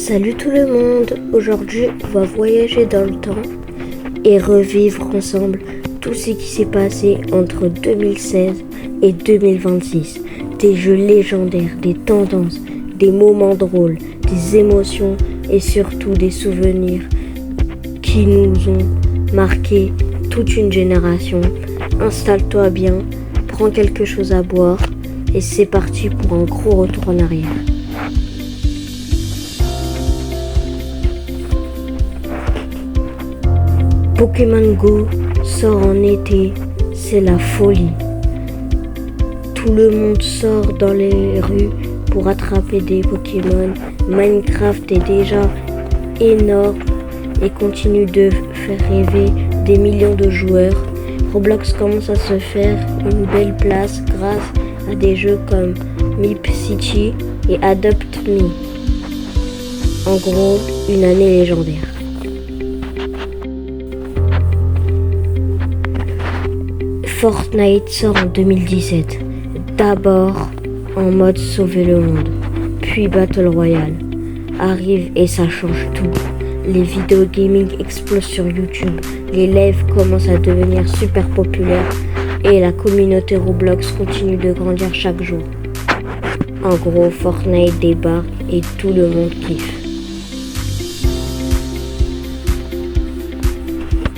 Salut tout le monde, aujourd'hui on va voyager dans le temps et revivre ensemble tout ce qui s'est passé entre 2016 et 2026. Des jeux légendaires, des tendances, des moments drôles, des émotions et surtout des souvenirs qui nous ont marqué toute une génération. Installe-toi bien, prends quelque chose à boire et c'est parti pour un gros retour en arrière. Pokémon Go sort en été, c'est la folie. Tout le monde sort dans les rues pour attraper des Pokémon. Minecraft est déjà énorme et continue de faire rêver des millions de joueurs. Roblox commence à se faire une belle place grâce à des jeux comme Meep City et Adopt Me. En gros, une année légendaire. Fortnite sort en 2017, d'abord en mode sauver le monde, puis Battle Royale arrive et ça change tout. Les vidéos gaming explosent sur YouTube, les lives commencent à devenir super populaires et la communauté Roblox continue de grandir chaque jour. En gros, Fortnite débarque et tout le monde kiffe.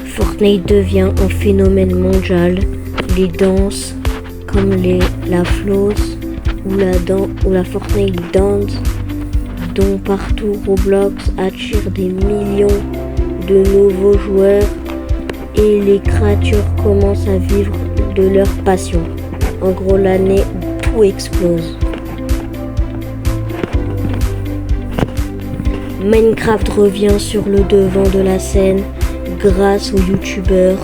Fortnite devient un phénomène mondial. Les danses comme la floss ou la Fortnite Dance dont partout Roblox attire des millions de nouveaux joueurs et les créatures commencent à vivre de leur passion. En gros, l'année tout explose. Minecraft revient sur le devant de la scène grâce aux youtubeurs.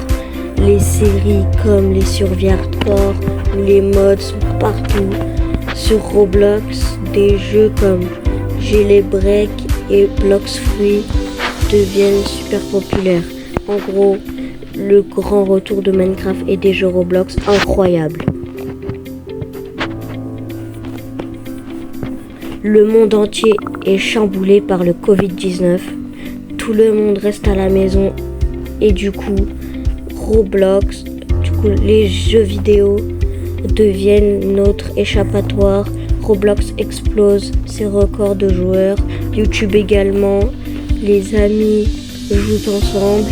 Les séries comme les survies hardcore ou les mods sont partout. Sur Roblox, des jeux comme Jailbreak et Blox Fruits deviennent super populaires. En gros, le grand retour de Minecraft et des jeux Roblox incroyables. Le monde entier est chamboulé par le Covid-19. Tout le monde reste à la maison et du coup, Roblox, les jeux vidéo deviennent notre échappatoire. Roblox explose ses records de joueurs. YouTube également. Les amis jouent ensemble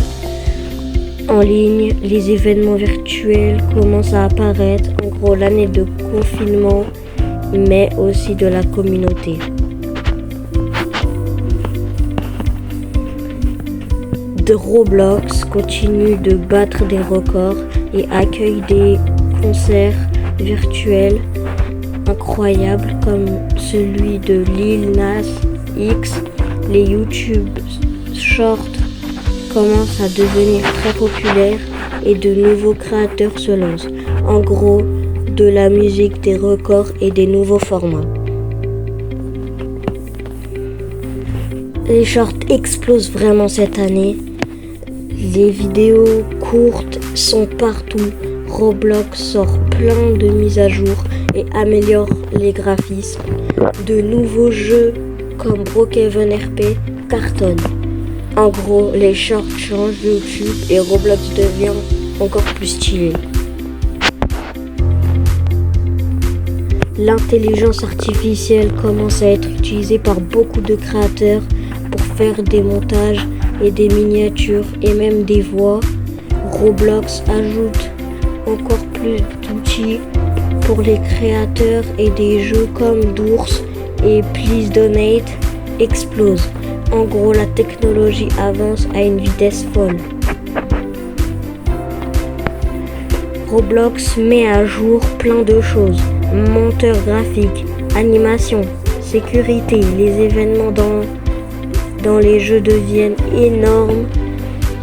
en ligne. Les événements virtuels commencent à apparaître. En gros, l'année de confinement, mais aussi de la communauté. De Roblox continue de battre des records et accueille des concerts virtuels incroyables comme celui de Lil Nas X. Les YouTube Shorts commencent à devenir très populaires et de nouveaux créateurs se lancent. En gros, de la musique, des records et des nouveaux formats. Les shorts explosent vraiment cette année. Les vidéos courtes sont partout. Roblox sort plein de mises à jour et améliore les graphismes. De nouveaux jeux comme Brookhaven RP cartonnent. En gros, les shorts changent YouTube et Roblox devient encore plus stylé. L'intelligence artificielle commence à être utilisée par beaucoup de créateurs pour faire des montages et des miniatures et même des voix. Roblox ajoute encore plus d'outils pour les créateurs et des jeux comme Doors et Please Donate explosent. En gros, la technologie avance à une vitesse folle. Roblox met à jour plein de choses. Moteur graphique, animation, sécurité, les événements dans les jeux deviennent énormes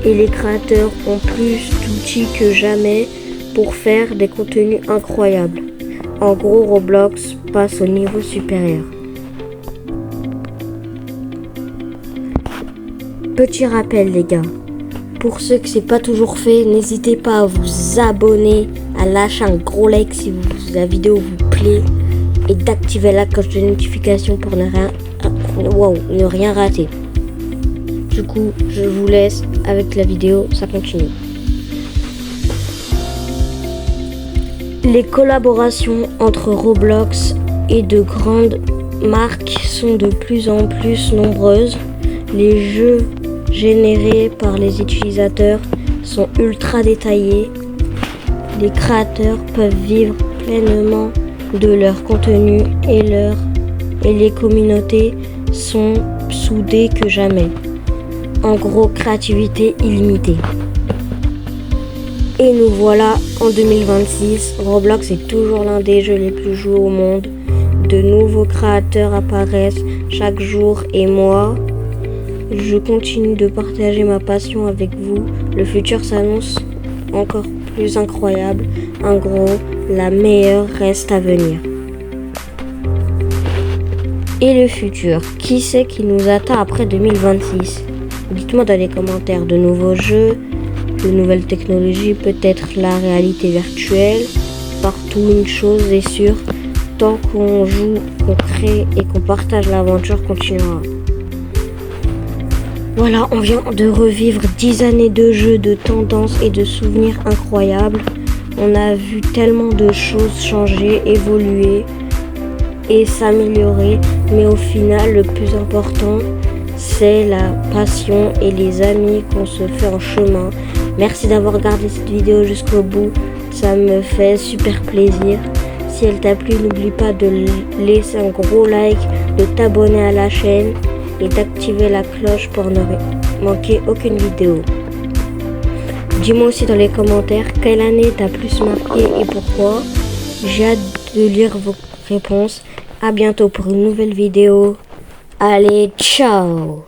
et les créateurs ont plus d'outils que jamais pour faire des contenus incroyables. En gros, Roblox passe au niveau supérieur. Petit rappel les gars, pour ceux que c'est pas toujours fait, n'hésitez pas à vous abonner, à lâcher un gros like si la vidéo vous plaît et d'activer la cloche de notification pour ne rien wow, ne rien rater. Du coup, je vous laisse avec la vidéo, ça continue. Les collaborations entre Roblox et de grandes marques sont de plus en plus nombreuses. Les jeux générés par les utilisateurs sont ultra détaillés. Les créateurs peuvent vivre pleinement de leur contenu et les communautés sont soudées que jamais. En gros, créativité illimitée. Et nous voilà en 2026. Roblox est toujours l'un des jeux les plus joués au monde. De nouveaux créateurs apparaissent chaque jour et moi, je continue de partager ma passion avec vous. Le futur s'annonce encore plus incroyable. En gros, la meilleure reste à venir. Et le futur, qui sait qui nous attend après 2026? Dites-moi dans les commentaires de nouveaux jeux, de nouvelles technologies, peut-être la réalité virtuelle. Partout, une chose est sûre, tant qu'on joue, qu'on crée et qu'on partage l'aventure continuera. Voilà, on vient de revivre 10 années de jeux, de tendances et de souvenirs incroyables. On a vu tellement de choses changer, évoluer et s'améliorer, mais au final, le plus important, c'est la passion et les amis qu'on se fait en chemin. Merci d'avoir regardé cette vidéo jusqu'au bout, ça me fait super plaisir. Si elle t'a plu, n'oublie pas de laisser un gros like, de t'abonner à la chaîne et d'activer la cloche pour ne manquer aucune vidéo. Dis-moi aussi dans les commentaires quelle année t'a plus marqué et pourquoi. J'ai hâte de lire vos réponses. À bientôt pour une nouvelle vidéo. Allez, ciao!